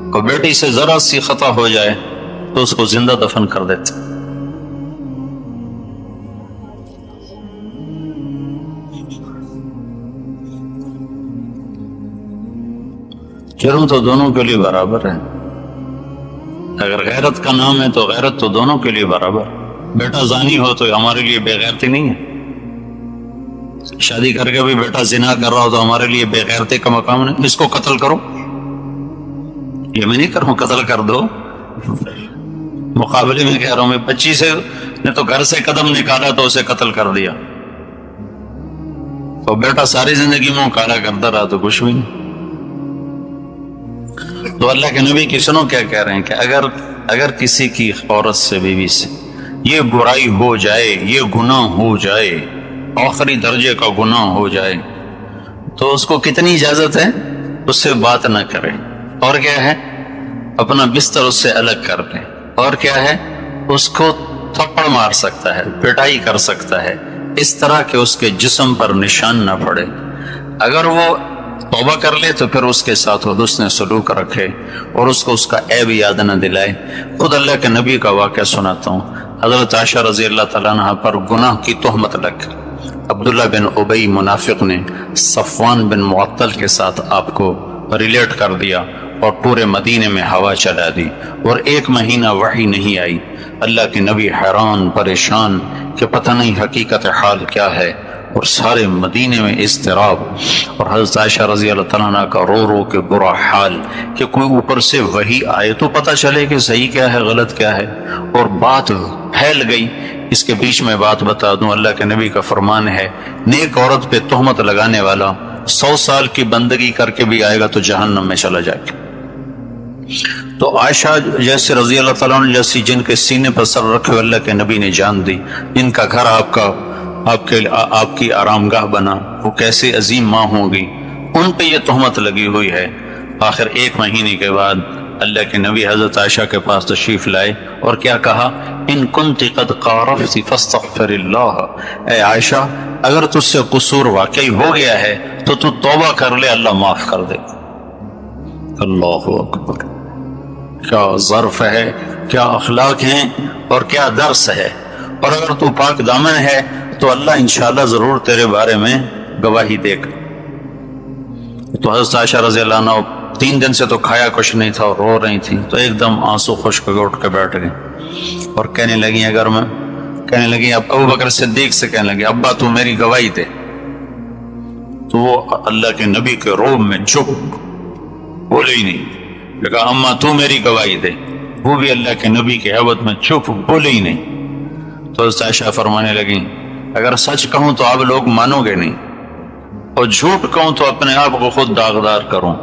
اور بیٹی سے ذرا سی خطا ہو جائے تو اس کو زندہ دفن کر دیتے۔ جرم تو دونوں کے لیے برابر ہے، اگر غیرت کا نام ہے تو غیرت تو دونوں کے لیے برابر۔ بیٹا زانی ہو تو ہمارے لیے بے غیرتی نہیں ہے، شادی کر کے بھی بیٹا زنا کر رہا ہو تو ہمارے لیے بے غیرتی کا مقام نہیں۔ اس کو قتل کرو، یہ میں نہیں کروں قتل کر دو، مقابلے میں کہہ رہا ہوں، میں بچی سے نے تو گھر سے قدم نکالا تو اسے قتل کر دیا، اور بیٹا ساری زندگی منہ کالا کرتا رہا تو کچھ بھی نہیں۔ تو اللہ کے نبی کی سنو کیا کہہ رہے ہیں کہ اگر کسی کی عورت سے، بیوی سے یہ برائی ہو جائے، یہ گناہ ہو جائے، آخری درجے کا گناہ ہو جائے، تو اس کو کتنی اجازت ہے؟ اس سے بات نہ کرے، اور کیا ہے؟ اپنا بستر اس سے الگ کر لے، اور کیا ہے؟ اس کو تھپڑ مار سکتا ہے، پٹائی کر سکتا ہے، اس طرح کہ اس کے جسم پر نشان نہ پڑے۔ اگر وہ توبہ کر لے تو پھر اس کے ساتھ حسن سلوک رکھے اور اس کو اس کا عیب یاد نہ دلائے۔ خود اللہ کے نبی کا واقعہ سناتا ہوں۔ حضرت عائشہ رضی اللہ تعالیٰ عنہ پر گناہ کی تہمت لگ، عبداللہ بن ابی منافق نے صفوان بن معطل کے ساتھ آپ کو ریلیٹ کر دیا اور پورے مدینے میں ہوا چلا دی، اور 1 مہینہ وحی نہیں آئی۔ اللہ کے نبی حیران پریشان کہ پتہ نہیں حقیقت حال کیا ہے، اور سارے مدینے میں اضطراب، اور حضرت عائشہ رضی اللہ تعالیٰ عنہ کا رو رو کے برا حال کہ کوئی اوپر سے وحی آئے تو پتہ چلے کہ صحیح کیا ہے غلط کیا ہے، اور بات پھیل گئی۔ اس کے بیچ میں بات بتا دوں، اللہ کے نبی کا فرمان ہے، نیک عورت پہ تہمت لگانے والا 100 سال کی بندگی کر کے بھی آئے گا تو جہنم میں چلا جائے گا۔ تو عائشہ جیسے رضی اللہ تعالیٰ عنہ جیسی جن کے سینے پر سر رکھے ہوئے اللہ کے نبی نے جان دی، جن کا گھر آپ کی آرام گاہ بنا، وہ کیسے عظیم ماں ہوں گی، ان پہ یہ تہمت لگی ہوئی ہے۔ آخر 1 مہینے کے بعد اللہ کے نبی حضرت عائشہ کے پاس تشریف لائے اور کیا کہا؟ ان کنت قد قارفت فاستغفر اللہ، اے عائشہ اگر تجھ سے قصور واقعی ہو گیا ہے تو توبہ کر لے، اللہ معاف کر دے۔ اللہ اکبر، کیا ظرف ہے، کیا اخلاق ہیں اور کیا درس ہے۔ اور اگر تو پاک دامن ہے تو اللہ انشاءاللہ ضرور تیرے بارے میں گواہی دے گا۔ تو حضرت عائشہ رضی اللہ عنہ 3 دن سے تو کھایا کچھ نہیں تھا اور رو رہی تھی، تو ایک دم آنسو خشک کے اٹھ کے بیٹھ گئی اور کہنے لگی اگر میں کہنے لگی ابو بکر صدیق سے کہنے لگی ابا تو میری گواہی دے۔ تو وہ اللہ کے نبی کے روب میں چپ، بولے ہی نہیں، کہا اماں تو میری گواہی دے، وہ بھی اللہ کے نبی کے حیبت میں چپ، بولے ہی نہیں۔ تو حضرت عائشہ فرمانے لگی اگر سچ کہوں تو آپ لوگ مانو گے نہیں، اور جھوٹ کہوں تو اپنے آپ کو خود داغدار کروں۔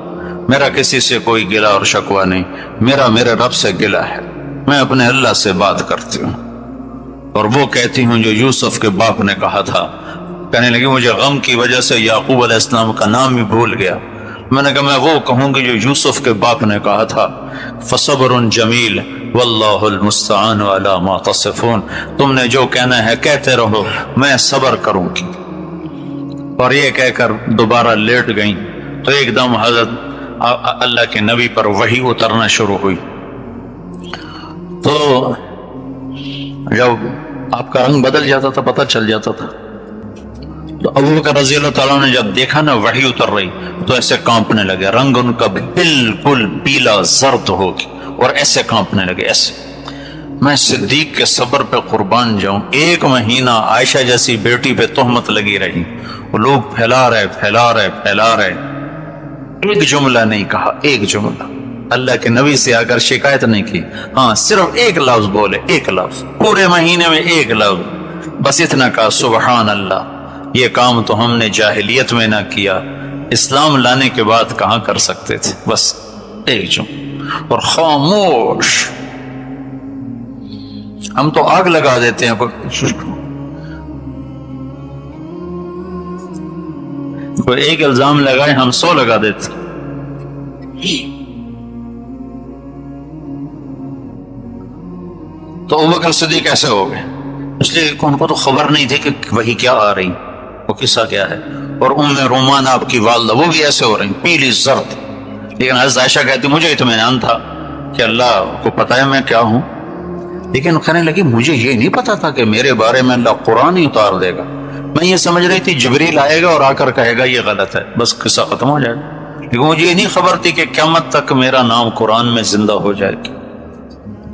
میرا کسی سے کوئی گلہ اور شکوہ نہیں، میرا میرے رب سے گلہ ہے، میں اپنے اللہ سے بات کرتی ہوں اور وہ کہتی ہوں جو یوسف کے باپ نے کہا تھا۔ کہنے لگی مجھے غم کی وجہ سے یعقوب علیہ السلام کا نام ہی بھول گیا، میں نے کہا میں وہ کہوں گی جو یوسف کے باپ نے کہا تھا، فصبر جمیل واللہ المستعان علی ما تصفون، تم نے جو کہنا ہے کہتے رہو، میں صبر کروں گی۔ اور یہ کہہ کر دوبارہ لیٹ گئیں تو ایک دم حضرت اللہ کے نبی پر وحی اترنا شروع ہوئی۔ تو جب آپ کا رنگ بدل جاتا تھا پتہ چل جاتا تھا۔ تو ابو بکر رضی اللہ تعالیٰ نے جب دیکھا نا وحی اتر رہی تو ایسے کانپنے لگے، رنگ ان کا بالکل پیلا زرد ہو گیا اور ایسے کانپنے لگے ایسے۔ میں صدیق کے صبر پہ قربان جاؤں، 1 مہینہ عائشہ جیسی بیٹی پہ تہمت لگی رہی، وہ لوگ پھیلا رہے، ایک جملہ نہیں کہا، ایک جملہ اللہ کے نبی سے آ کر شکایت نہیں کی، ہاں صرف ایک لفظ بولے، ایک لفظ پورے مہینے میں، ایک لفظ بس اتنا کہا سبحان اللہ، یہ کام تو ہم نے جاہلیت میں نہ کیا، اسلام لانے کے بعد کہاں کر سکتے تھے، بس ایک جملہ اور خاموش۔ ہم تو آگ لگا دیتے ہیں، کوئی ایک الزام لگائے ہم 100 لگا دیتے۔ تو ابوبکر صدیق ایسے ہو گئے، اس لیے ان کو تو خبر نہیں تھی کہ وہی کیا آ رہی، وہ قصہ کیا ہے۔ اور ام رومان آپ کی والدہ وہ بھی ایسے ہو رہی، پیلی زرد، لیکن حضرت عائشہ کہتی مجھے اطمینان تھا کہ اللہ کو پتہ ہے میں کیا ہوں، لیکن کہنے لگی مجھے یہ نہیں پتا تھا کہ میرے بارے میں اللہ قرآن ہی اتار دے گا، میں یہ سمجھ رہی تھی جبریل آئے گا اور آ کر کہے گا یہ غلط ہے، بس قصہ ختم ہو جائے گا، لیکن مجھے یہ نہیں خبر تھی کہ قیامت تک میرا نام قرآن میں زندہ ہو جائے گی۔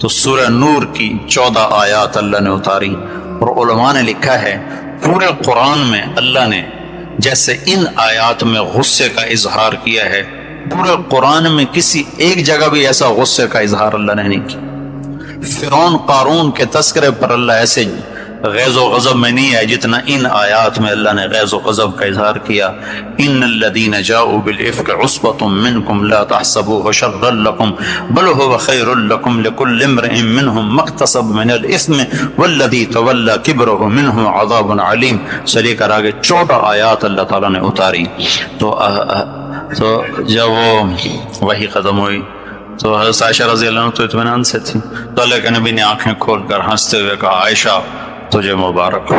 تو سورہ نور کی 14 آیات اللہ نے اتاری، اور علماء نے لکھا ہے پورے قرآن میں اللہ نے جیسے ان آیات میں غصے کا اظہار کیا ہے، پورے قرآن میں کسی ایک جگہ بھی ایسا غصے کا اظہار اللہ نے نہیں کیا۔ فرعون قارون کے تذکرے پر اللہ ایسے غیظ و غضب میں نہیں ہے جتنا ان آیات میں اللہ نے غیظ و غضب کا اظہار کیا۔ ان الذين جاءوا بالافك عصبة منكم لا تحسبوه شرا لكم بل هو خير لكم لكل امرئ منهم ما اكتسب من الاثم والذي تولى كبره منهم عذاب عليم سے لے کر آگے 14 آیات اللہ تعالیٰ نے اتاری۔ تو جب وہ وحی ختم ہوئی تو حضرت عائشہ رضی اللہ عنہ تو اطمینان سے تھی، تو اللہ کے نبی نے آنکھیں کھول کر ہنستے ہوئے کہا عائشہ تجھے مبارک ہو،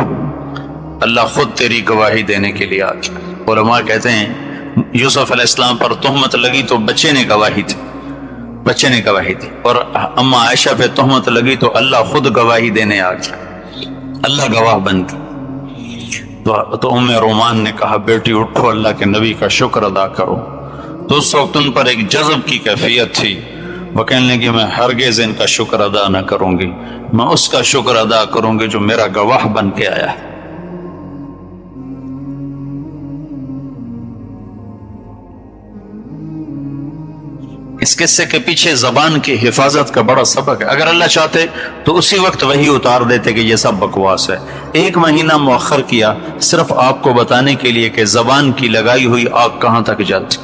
اللہ خود تیری گواہی دینے کے لیے آ گیا۔ علماء کہتے ہیں یوسف علیہ السلام پر تہمت لگی تو بچے نے گواہی دی، بچے نے گواہی دی، اور اما عائشہ پہ تہمت لگی تو اللہ خود گواہی دینے آ گیا، اللہ گواہ بن گیا۔ تو ام رومان نے کہا بیٹی اٹھو، اللہ کے نبی کا شکر ادا کرو۔ تو اس وقت ان پر ایک جذب کی کیفیت تھی، وہ کہنے لگی میں ہرگز ان کا شکر ادا نہ کروں گی، میں اس کا شکر ادا کروں گی جو میرا گواہ بن کے آیا ہے۔ اس قصے کے پیچھے زبان کی حفاظت کا بڑا سبق ہے، اگر اللہ چاہتے تو اسی وقت وہی اتار دیتے کہ یہ سب بکواس ہے۔ 1 مہینہ مؤخر کیا صرف آپ کو بتانے کے لیے کہ زبان کی لگائی ہوئی آگ کہاں تک جاتی،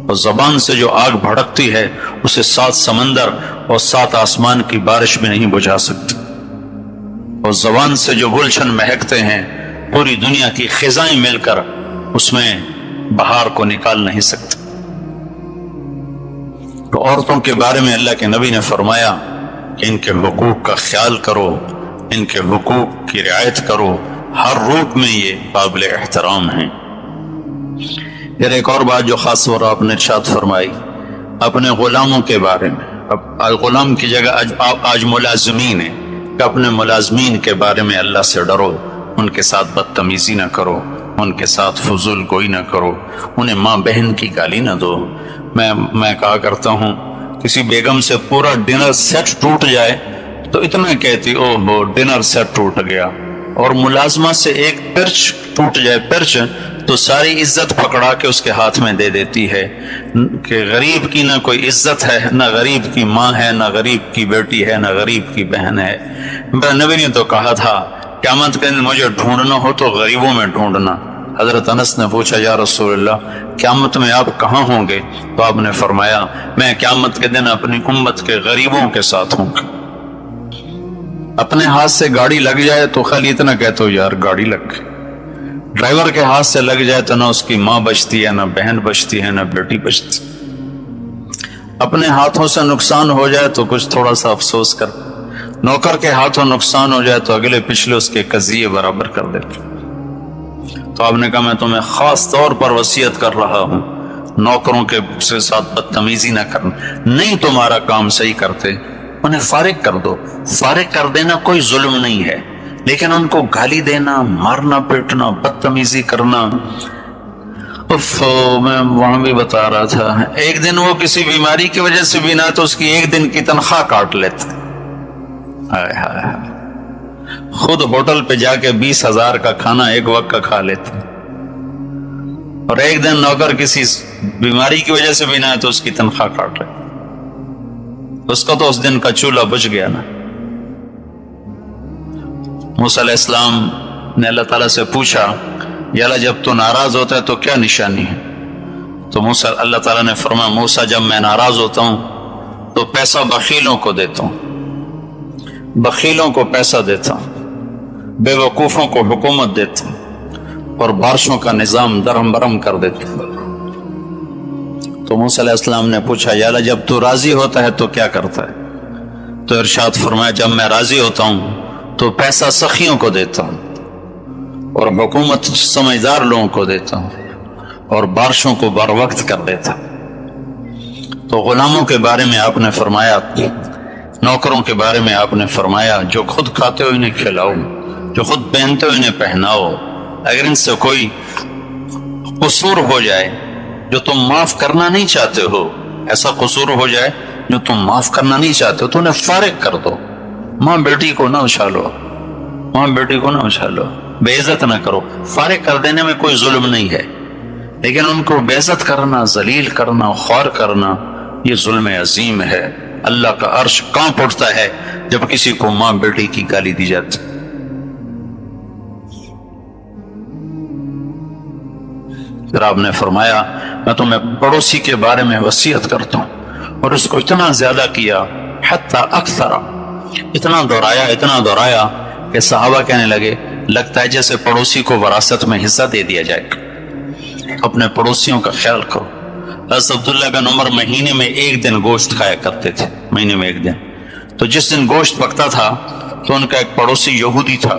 اور زبان سے جو آگ بھڑکتی ہے اسے 7 سمندر اور 7 آسمان کی بارش میں نہیں بجھا سکتی، اور زبان سے جو گلشن مہکتے ہیں پوری دنیا کی خزائیں مل کر اس میں بہار کو نکال نہیں سکتے۔ تو عورتوں کے بارے میں اللہ کے نبی نے فرمایا کہ ان کے حقوق کا خیال کرو، ان کے حقوق کی رعایت کرو، ہر روپ میں یہ قابل احترام ہیں۔ پھر ایک اور بات جو خاص طور پر آپ نے ارشاد فرمائی اپنے غلاموں کے بارے میں، اب غلام کی جگہ آج ملازمین ہیں، کہ اپنے ملازمین کے بارے میں اللہ سے ڈرو، ان کے ساتھ بدتمیزی نہ کرو، ان کے ساتھ فضول گوئی نہ کرو، انہیں ماں بہن کی گالی نہ دو۔ میں کہا کرتا ہوں کسی بیگم سے پورا ڈنر سیٹ ٹوٹ جائے تو اتنا کہتی او ہو ڈنر سیٹ ٹوٹ گیا، اور ملازمہ سے ایک پرچ ٹوٹ جائے پرچ تو ساری عزت پکڑا کے اس کے ہاتھ میں دے دیتی ہے کہ غریب کی نہ کوئی عزت ہے، نہ غریب کی ماں ہے، نہ غریب کی بیٹی ہے، نہ غریب کی بہن ہے۔ میرے نبی نے تو کہا تھا قیامت کے دن مجھے ڈھونڈنا ہو تو غریبوں میں ڈھونڈنا۔ حضرت انس نے پوچھا یا رسول اللہ قیامت میں آپ کہاں ہوں گے؟ تو آپ نے فرمایا میں قیامت کے دن اپنی امت کے غریبوں کے ساتھ ہوں گا۔ اپنے ہاتھ سے گاڑی لگ جائے تو خالی اتنا کہتے ہو یار گاڑی لگ گئی، ڈرائیور کے ہاتھ سے لگ جائے تو نہ اس کی ماں بچتی ہے، نہ بہن بچتی ہے، نہ بیٹی بچتی۔ اپنے ہاتھوں سے نقصان ہو جائے تو کچھ تھوڑا سا افسوس کر، نوکر کے ہاتھوں نقصان ہو جائے تو اگلے پچھلے اس کے قضیے برابر کر دیتے۔ تو آپ نے کہا میں تمہیں خاص طور پر وصیت کر رہا ہوں نوکروں کے ساتھ بدتمیزی نہ کرنا، نہیں تمہارا کام صحیح کرتے انہیں فارغ کر دو۔ فارغ کر دینا کوئی ظلم نہیں ہے، لیکن ان کو گالی دینا، مارنا پیٹنا، بدتمیزی کرنا، میں وہاں بھی بتا رہا تھا ایک دن وہ کسی بیماری کی وجہ سے بھی نہ تو اس کی ایک دن کی تنخواہ کاٹ لیتے، خود ہوٹل پہ جا کے 20,000 کا کھانا ایک وقت کا کھا لیتے، اور ایک دن نوکر کسی بیماری کی وجہ سے بھی نہ تو اس کی تنخواہ کاٹ لیتے، اس کا تو اس دن کا چولہا بچ گیا نا۔ موسیٰ علیہ السلام نے اللہ تعالیٰ سے پوچھا یا اللہ جب تو ناراض ہوتا ہے تو کیا نشانی ہے؟ تو موسیٰ اللہ تعالیٰ نے فرمایا موسیٰ جب میں ناراض ہوتا ہوں تو پیسہ بخیلوں کو دیتا ہوں، بخیلوں کو پیسہ دیتا ہوں، بے وقوفوں کو حکومت دیتا ہوں، اور بارشوں کا نظام درہم برہم کر دیتا ہوں۔ تو موسیٰ علیہ السلام نے پوچھا یا اللہ جب تو راضی ہوتا ہے تو کیا کرتا ہے؟ تو ارشاد فرمایا جب میں راضی ہوتا ہوں تو پیسہ سخیوں کو دیتا ہوں، اور حکومت سمجھدار لوگوں کو دیتا ہوں، اور بارشوں کو بر وقت کر دیتا ہوں۔ تو غلاموں کے بارے میں آپ نے فرمایا، نوکروں کے بارے میں آپ نے فرمایا جو خود کھاتے ہو انہیں کھلاؤ، جو خود پہنتے ہو انہیں پہناؤ، اگر ان سے کوئی قصور ہو جائے جو تم معاف کرنا نہیں چاہتے ہو، ایسا قصور ہو جائے جو تم معاف کرنا نہیں چاہتے ہو تو انہیں فارغ کر دو۔ ماں بیٹی کو نہ اچھالو، ماں بیٹی کو نہ اچھالو، بے عزت نہ کرو۔ فارغ کر دینے میں کوئی ظلم نہیں ہے، لیکن ان کو بے عزت کرنا، ذلیل کرنا، خوار کرنا یہ ظلم عظیم ہے۔ اللہ کا عرش کانپ اٹھتا ہے جب کسی کو ماں بیٹی کی گالی دی جاتی۔ پھر آپ نے فرمایا میں تمہیں پڑوسی کے بارے میں وصیت کرتا ہوں، اور اس کو اتنا زیادہ کیا حتی اکثر، اتنا دہرایا کہ صحابہ کہنے لگے لگتا ہے جیسے پڑوسی کو وراثت میں حصہ دے دیا جائے گا۔ اپنے پڑوسیوں کا خیال کرو۔ حضرت عبداللہ بن عمر مہینے میں ایک دن گوشت کھایا کرتے تھے، مہینے میں ایک دن۔ تو جس دن گوشت پکتا تھا تو ان کا ایک پڑوسی یہودی تھا،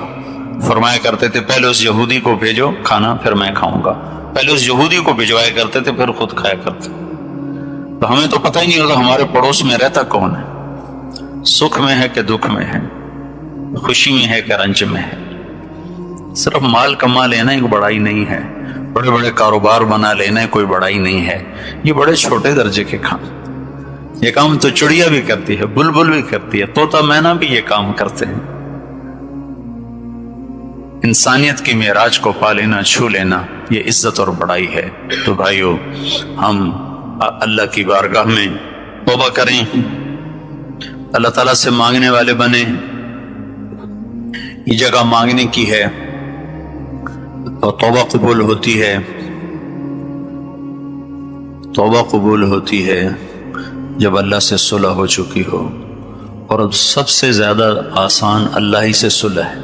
فرمایا کرتے تھے پہلے اس یہودی کو بھیجو کھانا پھر میں کھاؤں گا، پہلے اس یہودی کو بھجوایا کرتے تھے پھر خود کھایا کرتے۔ تو ہمیں تو پتہ ہی نہیں ہوتا ہمارے پڑوس میں رہتا کون ہے، سکھ میں ہے کہ دکھ میں ہے، خوشی میں ہے کہ رنج میں ہے۔ صرف مال کما لینا ایک بڑائی نہیں ہے، بڑے بڑے کاروبار بنا لینا کوئی بڑائی نہیں ہے، یہ بڑے چھوٹے درجے کے کام۔ یہ کام تو چڑیا بھی کرتی ہے، بلبل بھی کرتی ہے، طوطا مینا بھی یہ کام کرتے ہیں۔ انسانیت کی معراج کو پا لینا، چھو لینا یہ عزت اور بڑائی ہے۔ تو بھائیو ہم اللہ کی بارگاہ میں توبہ کریں، اللہ تعالیٰ سے مانگنے والے بنیں۔ یہ جگہ مانگنے کی ہے اور توبہ قبول ہوتی ہے، توبہ قبول ہوتی ہے جب اللہ سے صلح ہو چکی ہو، اور سب سے زیادہ آسان اللہ ہی سے صلح ہے۔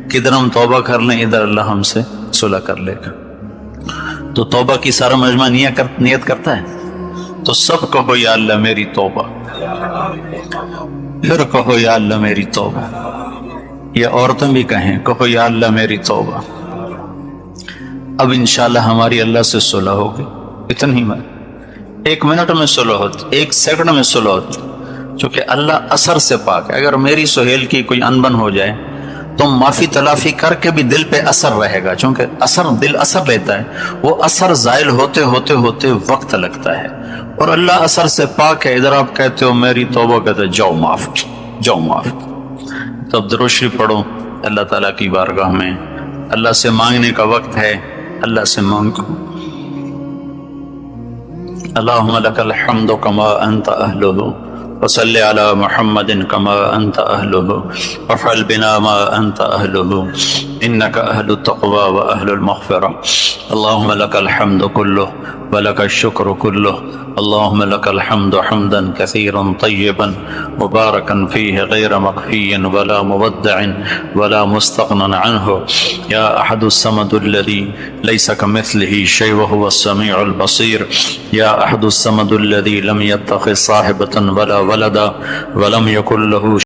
کدھر ہم توبہ کر لیں ادھر اللہ ہم سے صلح کر لے گا۔ تو توبہ کی سارا مجمع نیت کرتا ہے، تو سب کہو یا اللہ میری توبہ، پھر کہو یا اللہ میری توبہ، یہ عورتیں بھی کہیں کہو یا اللہ میری توبہ۔ اب انشاءاللہ ہماری اللہ سے صلح ہوگی، اتنی میں 1 منٹ میں صلح ہوتی، 1 سیکنڈ میں صلح ہوتی، چونکہ اللہ اثر سے پاک ہے۔ اگر میری سہیل کی کوئی انبن ہو جائے تو معافی تلافی کر کے بھی دل پہ اثر رہے گا، چونکہ دل اثر لیتا ہے، وہ اثر زائل ہوتے ہوتے ہوتے وقت لگتا ہے، اور اللہ اثر سے پاک ہے۔ ادھر آپ کہتے ہو میری توبہ، کہتے جاؤ معاف، جاؤ معاف۔ تو اب درود شریف پڑھو اللہ تعالیٰ کی بارگاہ میں، اللہ سے مانگنے کا وقت ہے، اللہ سے مانگو۔ اللہم لک الحمد کما انت اہلہ، وصل علی محمد کما انت اہلہ، وافعل بنا ما انت اہلہ، انک اہل التقوی و اہل المغفرہ۔ اللہم لک الحمد کلہ ولک الشکر کلہ، اللہم لک الحمد حمدا کثیرا طیبا مبارکا فیہ غیر مکفی ولا مودع ولا مستغنى عنہ، یا احد الصمد الذی لیس کمثلہ شیء وهو السمیع البصیر، یا احد الصمد الذی لم یتخذ صاحبة ولا ولدا ولم یکن له